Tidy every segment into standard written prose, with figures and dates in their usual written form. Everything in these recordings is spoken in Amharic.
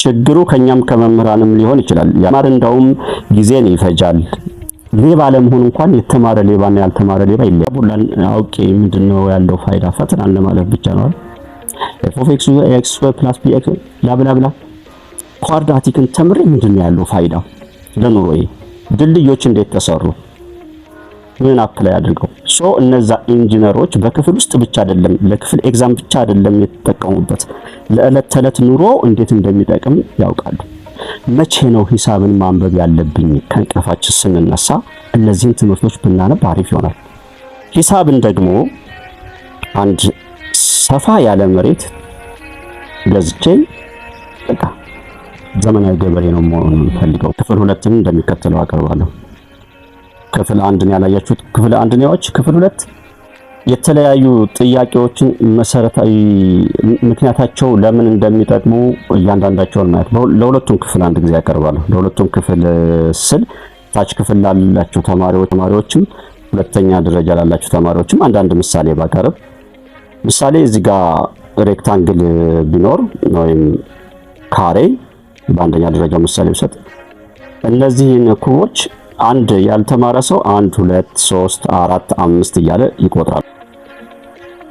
ችግሩ ከኛም ከመምህራንም ሊሆን ይችላል። ያማር እንደውም ጊዜን ይፈጃል። ሌባ ለመሆን እንኳን የተማረ ሌባና ያልተማረ ሌባ ይለያል። ቡላን አውቄ ምንድነው ያለው ፋይዳ? ፈተናን ለማለፍ ብቻ ነው አይደል? f of x plus bx ላብላ ብላ ኳድራቲክን ተምሬ ምንድነው ያለው ፋይዳ? ለኑሮዬ ድልድዮች እንዴት ተሰሩ? ምን አፕላይ አድርገው? እነዛ ኢንጂነሮች በክፍል ውስጥ ብቻ አይደለም ለክፍል ኤግዛም ብቻ አይደለም የተጠቀሙበት፣ ለዕለት ተዕለት ኑሮ እንዴት እንደሚጠቅም ያውቃሉ። መቼ ነው ሂሳብን ማንበብ ያለብኝ? ከእንቅልፋችን ስንነሳ እነዚህን ትምህርቶች ብናነብ አሪፍ ይሆናል። ሂሳብን ደግሞ አንድ ሰፋ ያለ መሬት ገዝቼ በቃ ዘመናዊ ገበሬ ነው መሆን የምፈልገው። ክፍል 2ን እንደሚከተለው አቀርባለሁ። ክፍል 1ን ያላያችሁት ክፍል 1 ነዎች። ክፍል 2 የተለያዩ ጥያቄዎችን መሰረታዊ ምክንያታቸው ለምን እንደሚጠቅሙ እያንዳንዳቸውን ማየት ለሁለቱም ክፍል አንድ ጊዜ ያቀርባለሁ። ለሁለቱም ክፍል ስል ታች ክፍል ላላችሁ ተማሪዎችም ሁለተኛ ደረጃ ላላችሁ ተማሪዎችም አንዳንድ ምሳሌ ባቀርብ፣ ምሳሌ እዚህ ጋር ሬክታንግል ቢኖር ወይም ካሬ በአንደኛ ደረጃ ምሳሌ ብሰጥ እነዚህን ኩቦች አንድ ያልተማረ ሰው 1 2 3 4 5 እያለ ይቆጥራል።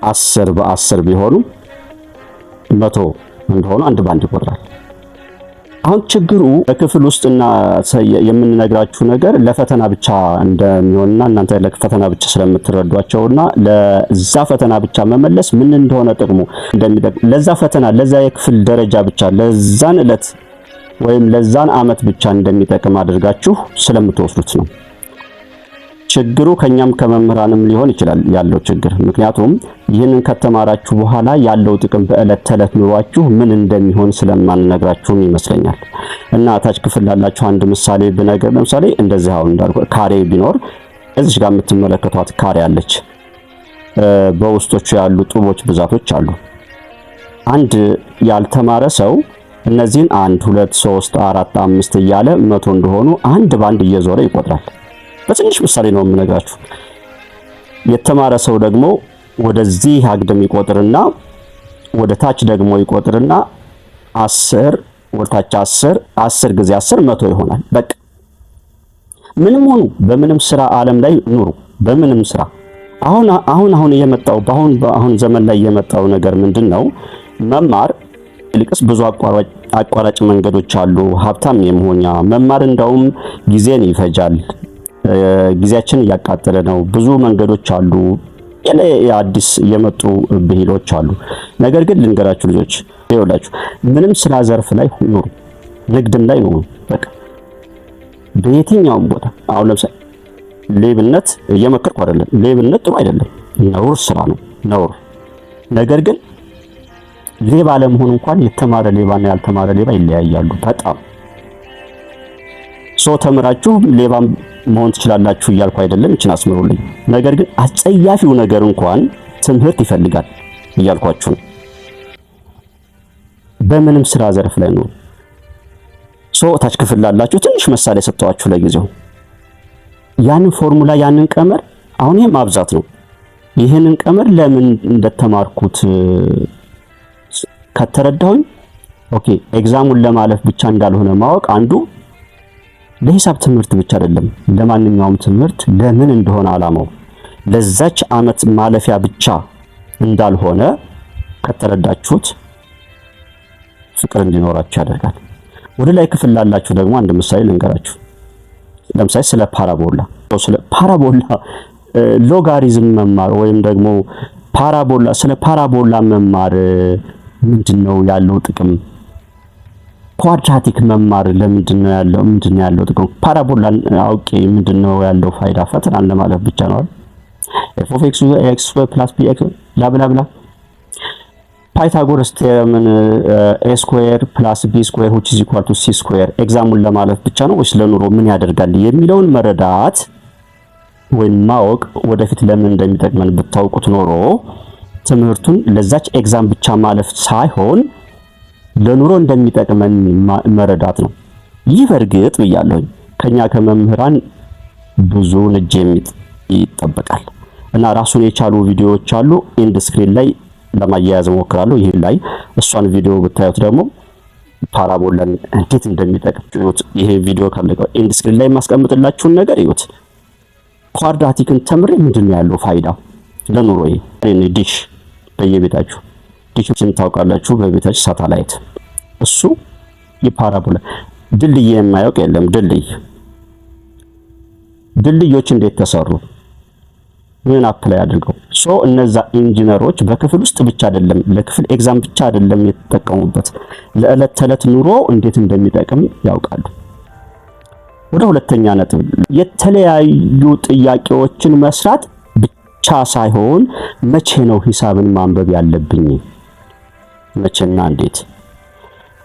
10 በ10 ቢሆኑ 100 እንደሆኑ አንድ ባንድ ይቆጥራል። አሁን ችግሩ በክፍል ውስጥና የምንነግራችሁ ነገር ለፈተና ብቻ እንደሚሆንና እናንተ ለፈተና ብቻ ስለምትረዷቸውና ለዛ ፈተና ብቻ መመለስ ምን እንደሆነ ጥቅሙ እንደሚጠቅም ለዛ ፈተና ለዛ የክፍል ደረጃ ብቻ ለዛን ዕለት ወይም ለዛን አመት ብቻ እንደሚጠቅም አድርጋችሁ ስለምትወስዱት ነው። ችግሩ ከኛም ከመምህራንም ሊሆን ይችላል ያለው ችግር። ምክንያቱም ይህንን ከተማራችሁ በኋላ ያለው ጥቅም በዕለት ተዕለት ኑሯችሁ ምን እንደሚሆን ስለማንነግራችሁም ይመስለኛል። እና ታች ክፍል ላላችሁ አንድ ምሳሌ ብነገር፣ ለምሳሌ እንደዚህ አሁን እንዳልኩ ካሬ ቢኖር እዚህ ጋር የምትመለከቷት ካሬ አለች። በውስጦቹ ያሉ ጡቦች ብዛቶች አሉ። አንድ ያልተማረ ሰው እነዚህን 1 2 3 4 5 እያለ 100 እንደሆኑ አንድ ባንድ እየዞረ ይቆጥራል። በትንሽ ምሳሌ ነው የምነግራችሁ። የተማረ ሰው ደግሞ ወደዚህ አግድም ይቆጥርና ወደ ታች ደግሞ ይቆጥርና 10 ወደ ታች 10 ጊዜ 10 100 ይሆናል። በቃ ምንም ሆኑ በምንም ስራ ዓለም ላይ ኑሩ፣ በምንም ስራ አሁን የመጣው በአሁን ዘመን ላይ የመጣው ነገር ምንድነው? መማር ይልቅስ ብዙ አቋራጭ መንገዶች አሉ። ሀብታም የመሆኛ መማር እንደውም ጊዜን ይፈጃል። ጊዜያችን እያቃጠለ ነው። ብዙ መንገዶች አሉ። አዲስ የመጡ ብሂሎች አሉ። ነገር ግን ልንገራችሁ ልጆች፣ ይኸውላችሁ ምንም ስራ ዘርፍ ላይ ኑሩ፣ ንግድም ላይ ኑሩ። በቃ በየትኛውም ቦታ አሁን ለምሳሌ ሌብነት እየመከርኩ አይደለም። ሌብነት ጥሩ አይደለም፣ ነውር ስራ ነው ነውር። ነገር ግን ሌባ ለመሆን እንኳን የተማረ ሌባና ያልተማረ ሌባ ይለያያሉ በጣም። ተምራችሁ ሌባ መሆን ትችላላችሁ እያልኩ አይደለም፣ እቺን አስምሩልኝ። ነገር ግን አጸያፊው ነገር እንኳን ትምህርት ይፈልጋል እያልኳችሁ ነው። በምንም ስራ ዘርፍ ላይ ነው። ታች ክፍል ላላችሁ ትንሽ ምሳሌ ሰጥቷችሁ ለጊዜው ያንን ፎርሙላ ያንን ቀመር አሁን ይሄ ማብዛት ነው። ይሄንን ቀመር ለምን እንደተማርኩት ከተረዳሁኝ ኦኬ ኤግዛሙን ለማለፍ ብቻ እንዳልሆነ ማወቅ አንዱ ለሂሳብ ትምህርት ብቻ አይደለም፣ ለማንኛውም ትምህርት ለምን እንደሆነ አላማው ለዛች አመት ማለፊያ ብቻ እንዳልሆነ ከተረዳችሁት ፍቅር እንዲኖራችሁ ያደርጋል። ወደ ላይ ክፍል ላላችሁ ደግሞ አንድ ምሳሌ ልንገራችሁ። ለምሳሌ ስለ ፓራቦላ ሎጋሪዝም መማር ወይም ደግሞ ስለ ፓራቦላ መማር ምንድነው ያለው ጥቅም? ኳድራቲክ መማር ለምንድነው ያለው ጥቅም? ፓራቦላን አውቄ ምንድነው ያለው ፋይዳ? ፈተናን ለማለፍ ብቻ ነው አይደል? f of x plus bx ላብላ ብላ ፓይታጎረስ ቴረምን a square plus b square which is equal to c square ኤግዛሙን ለማለፍ ብቻ ነው ወይስ ለኑሮ ምን ያደርጋል የሚለውን መረዳት ወይም ማወቅ ወደፊት ለምን እንደሚጠቅመን ብታውቁት ኖሮ ትምህርቱን ለዛች ኤግዛም ብቻ ማለፍ ሳይሆን ለኑሮ እንደሚጠቅመን መረዳት ነው። ይህ በርግጥ ብያለሁኝ ከኛ ከመምህራን ብዙ ልጅ ይጠበቃል እና ራሱን የቻሉ ቪዲዮዎች አሉ። ኢንድ ስክሪን ላይ ለማያያዝ ሞክራለሁ። ይሄ ላይ እሷን ቪዲዮ ብታዩት ደግሞ ፓራቦላን እንዴት እንደሚጠቅም እዩት። ይሄ ቪዲዮ ካለቀው ኤንድ ስክሪን ላይ ማስቀምጥላችሁን ነገር እዩት። ኳድራቲክን ተምሬ ምንድነው ያለው ፋይዳ ለኑሮዬ? እኔ ዲሽ በየቤታችሁ ዲሽን ታውቃላችሁ፣ በቤታችሁ ሳተላይት እሱ የፓራቦላ ድልድይ የማያውቅ የለም። ድልድዮች እንዴት ተሰሩ? ምን አፕላይ አድርገው? እነዛ ኢንጂነሮች በክፍል ውስጥ ብቻ አይደለም ለክፍል ኤግዛም ብቻ አይደለም የተጠቀሙበት፣ ለዕለት ተዕለት ኑሮ እንዴት እንደሚጠቅም ያውቃሉ። ወደ ሁለተኛ ነጥብ፣ የተለያዩ ጥያቄዎችን መስራት ብቻ ሳይሆን መቼ ነው ሂሳብን ማንበብ ያለብኝ? መቼና እንዴት?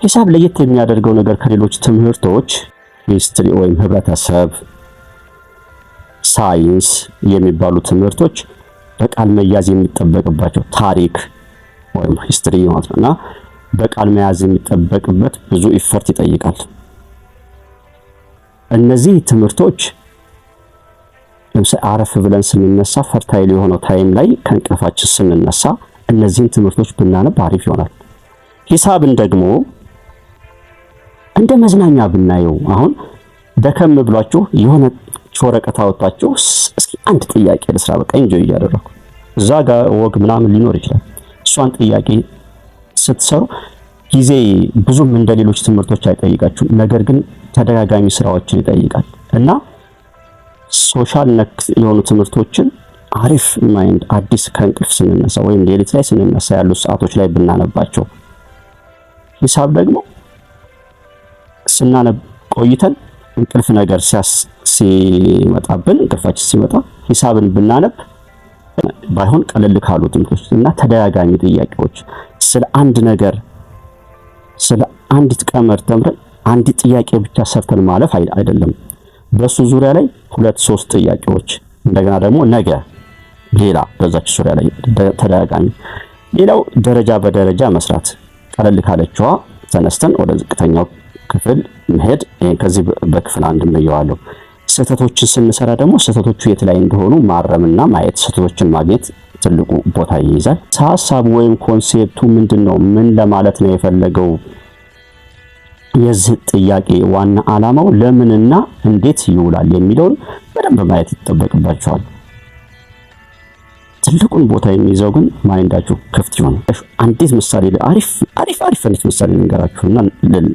ሂሳብ ለየት የሚያደርገው ነገር ከሌሎች ትምህርቶች ሂስትሪ ወይም ህብረተሰብ ሳይንስ የሚባሉ ትምህርቶች በቃል መያዝ የሚጠበቅባቸው ታሪክ ወይም ሂስትሪ ማለት ነውና በቃል መያዝ የሚጠበቅበት ብዙ ኢፈርት ይጠይቃል። እነዚህ ትምህርቶች ለምሳሌ አረፍ ብለን ስንነሳ ፈርታይል የሆነው ታይም ላይ ከእንቅልፋችን ስንነሳ እነዚህን ትምህርቶች ብናነብ አሪፍ ይሆናል። ሂሳብን ደግሞ እንደ መዝናኛ ብናየው አሁን ደከም ብሏችሁ የሆነ ወረቀት አወጣችሁ እስኪ አንድ ጥያቄ ለስራ በቃ ኢንጆይ እያደረኩ እዛ ጋር ወግ ምናምን ሊኖር ይችላል። እሷን ጥያቄ ስትሰሩ ጊዜ ብዙም እንደሌሎች ትምህርቶች አይጠይቃችሁም፣ ነገር ግን ተደጋጋሚ ስራዎችን ይጠይቃል እና ሶሻል ነክ የሆኑ ትምህርቶችን አሪፍ ማይንድ አዲስ ከእንቅልፍ ስንነሳ ወይም ሌሊት ላይ ስንነሳ ያሉ ሰዓቶች ላይ ብናነባቸው፣ ሂሳብ ደግሞ ስናነብ ቆይተን እንቅልፍ ነገር ሲመጣብን እንቅልፋችን ሲመጣ ሂሳብን ብናነብ ባይሆን ቀለል ካሉ ትምህርቶች እና ተደጋጋሚ ጥያቄዎች ስለ አንድ ነገር ስለ አንዲት ቀመር ተምረን አንዲት ጥያቄ ብቻ ሰርተን ማለፍ አይደለም። በሱ ዙሪያ ላይ 2-3 ጥያቄዎች እንደገና ደግሞ ነገ ሌላ በዛች ዙሪያ ላይ ተደጋጋሚ። ሌላው ደረጃ በደረጃ መስራት ቀለል ካለችዋ ተነስተን ወደ ዝቅተኛው ክፍል መሄድ። ከዚህ በክፍል አንድ እንየዋለሁ። ስህተቶችን ስንሰራ ደግሞ ስህተቶቹ የት ላይ እንደሆኑ ማረምና ማየት፣ ስህተቶችን ማግኘት ትልቁ ቦታ ይይዛል። ሐሳቡ ወይም ኮንሴፕቱ ምንድነው? ምን ለማለት ነው የፈለገው? የዚህ ጥያቄ ዋና ዓላማው ለምንና እንዴት ይውላል የሚለውን በደንብ ማየት ይጠበቅባቸዋል። ትልቁን ቦታ የሚይዘው ግን ማይንዳችሁ ክፍት ይሆን። አንዲት ምሳሌ አሪፍ አንዲት ምሳሌ ልንገራችሁና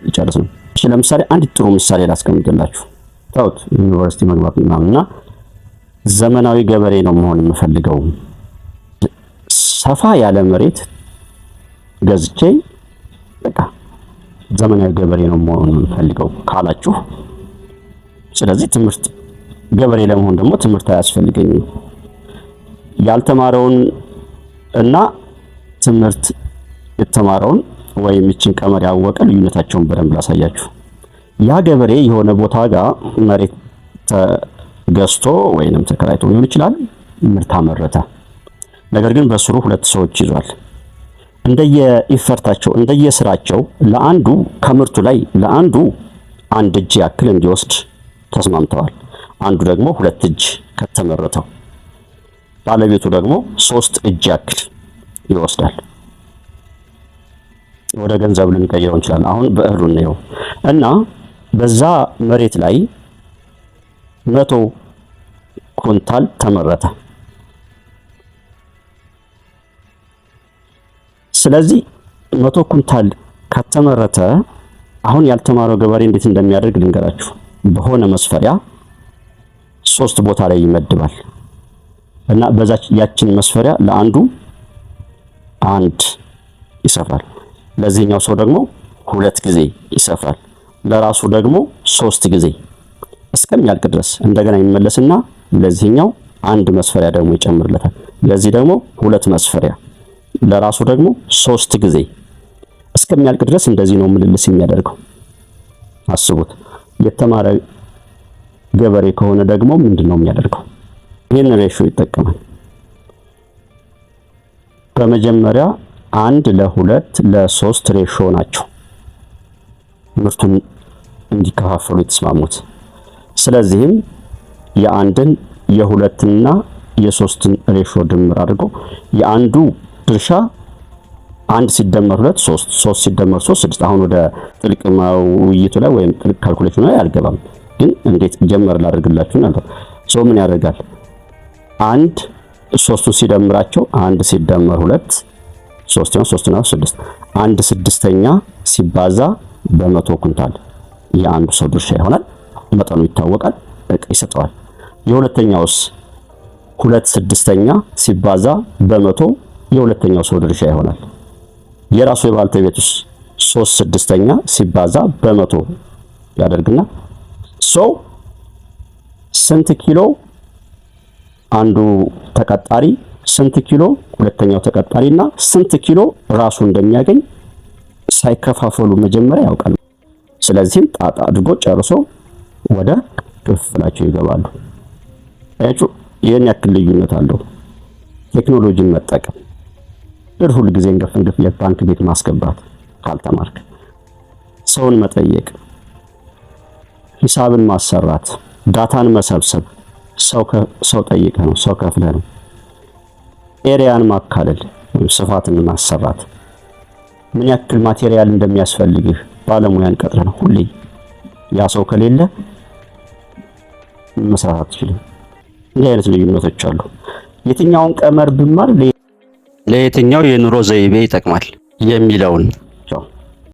ልጨርስ ነው። እሺ ለምሳሌ አንዲት ጥሩ ምሳሌ ላስቀምጥላችሁ። ታውት ዩኒቨርሲቲ መግባት ምናምንና ዘመናዊ ገበሬ ነው መሆን የምፈልገው፣ ሰፋ ያለ መሬት ገዝቼ በቃ ዘመናዊ ገበሬ ነው መሆን የምፈልገው ካላችሁ፣ ስለዚህ ትምህርት ገበሬ ለመሆን ደግሞ ትምህርት አያስፈልገኝም። ያልተማረውን እና ትምህርት የተማረውን ወይም እቺን ቀመር ያወቀ ልዩነታቸውን በደንብ ላሳያችሁ። ያ ገበሬ የሆነ ቦታ ጋር መሬት ተገዝቶ ወይንም ተከራይቶ ሊሆን ይችላል፣ ምርት አመረተ። ነገር ግን በስሩ 2 ሰዎች ይዟል። እንደየኢፈርታቸው እንደየስራቸው ለአንዱ ከምርቱ ላይ ለአንዱ 1 እጅ ያክል እንዲወስድ ተስማምተዋል። አንዱ ደግሞ 2 እጅ ከተመረተው፣ ባለቤቱ ደግሞ 3 እጅ ያክል ይወስዳል። ወደ ገንዘብ ልንቀይረው እንችላለን። አሁን በእህሉ ነው እና በዛ መሬት ላይ 100 ኩንታል ተመረተ። ስለዚህ 100 ኩንታል ከተመረተ አሁን ያልተማረው ገበሬ እንዴት እንደሚያደርግ ልንገራችሁ። በሆነ መስፈሪያ 3 ቦታ ላይ ይመድባል እና በዛች ያችን መስፈሪያ ለአንዱ 1 ይሰፋል፣ ለዚህኛው ሰው ደግሞ 2 ጊዜ ይሰፋል፣ ለራሱ ደግሞ 3 ጊዜ እስከሚያልቅ ድረስ እንደገና ይመለስና ለዚህኛው 1 መስፈሪያ ደግሞ ይጨምርለታል፣ ለዚህ ደግሞ 2 መስፈሪያ፣ ለራሱ ደግሞ 3 ጊዜ እስከሚያልቅ ድረስ እንደዚህ ነው ምልልስ የሚያደርገው። አስቡት። የተማረ ገበሬ ከሆነ ደግሞ ምንድነው የሚያደርገው? ይሄን ሬሾ ይጠቀማል። በመጀመሪያ 1 ለ2 ለ3 ሬሾ ናቸው ምርቱን እንዲከፋፈሉ የተስማሙት። ስለዚህም የ1ን የ2ና የ3ን ሬሾ ድምር አድርጎ የአንዱ ድርሻ 1 ሲደመር 2 3 3 ሲደመር 3 6። አሁን ወደ ጥልቅ ውይይቱ ላይ ወይም ጥልቅ ካልኩሌሽኑ ላይ አልገባም፣ ግን እንዴት ጀመር ላደርግላችሁ ነው። ሶ ምን ያደርጋል? 1 3ቱ ሲደምራቸው 1 ሲደመር 2 3 ነው፣ 3 ነው 6። 1 ስድስተኛ ሲባዛ በመቶ ኩንታል የአንዱ ሰው ድርሻ ይሆናል። መጠኑ ይታወቃል፣ በቃ ይሰጠዋል። የሁለተኛውስ 2 ስድስተኛ ሲባዛ በመቶ የሁለተኛው ሰው ድርሻ ይሆናል። የራሱ የባልተቤቱስ 3 ስድስተኛ ሲባዛ በመቶ ያደርግና ሰው ስንት ኪሎ አንዱ ተቀጣሪ ስንት ኪሎ ሁለተኛው ተቀጣሪና ስንት ኪሎ ራሱ እንደሚያገኝ ሳይከፋፈሉ መጀመሪያ ያውቃል። ስለዚህም ጣጣ አድርጎ ጨርሶ ወደ ክፍላቸው ይገባሉ። አያችሁ፣ ይሄን ያክል ልዩነት አለው። ቴክኖሎጂን መጠቀም ብር ሁሉ ጊዜ እንገፍ የባንክ ቤት ማስገባት ካልተማርክ፣ ሰውን መጠየቅ፣ ሂሳብን ማሰራት፣ ዳታን መሰብሰብ፣ ሰው ጠይቀህ ነው፣ ሰው ከፍለህ ነው። ኤሪያን ማካለል ወይም ስፋትን ማሰራት፣ ምን ያክል ማቴሪያል እንደሚያስፈልግህ ባለሙያን ቀጥረህ ነው። ሁሌ ያ ሰው ከሌለ መስራት አትችልም። እንዲህ አይነት ልዩነቶች አሉ። የትኛውን ቀመር ብማር ለየትኛው የኑሮ ዘይቤ ይጠቅማል የሚለውን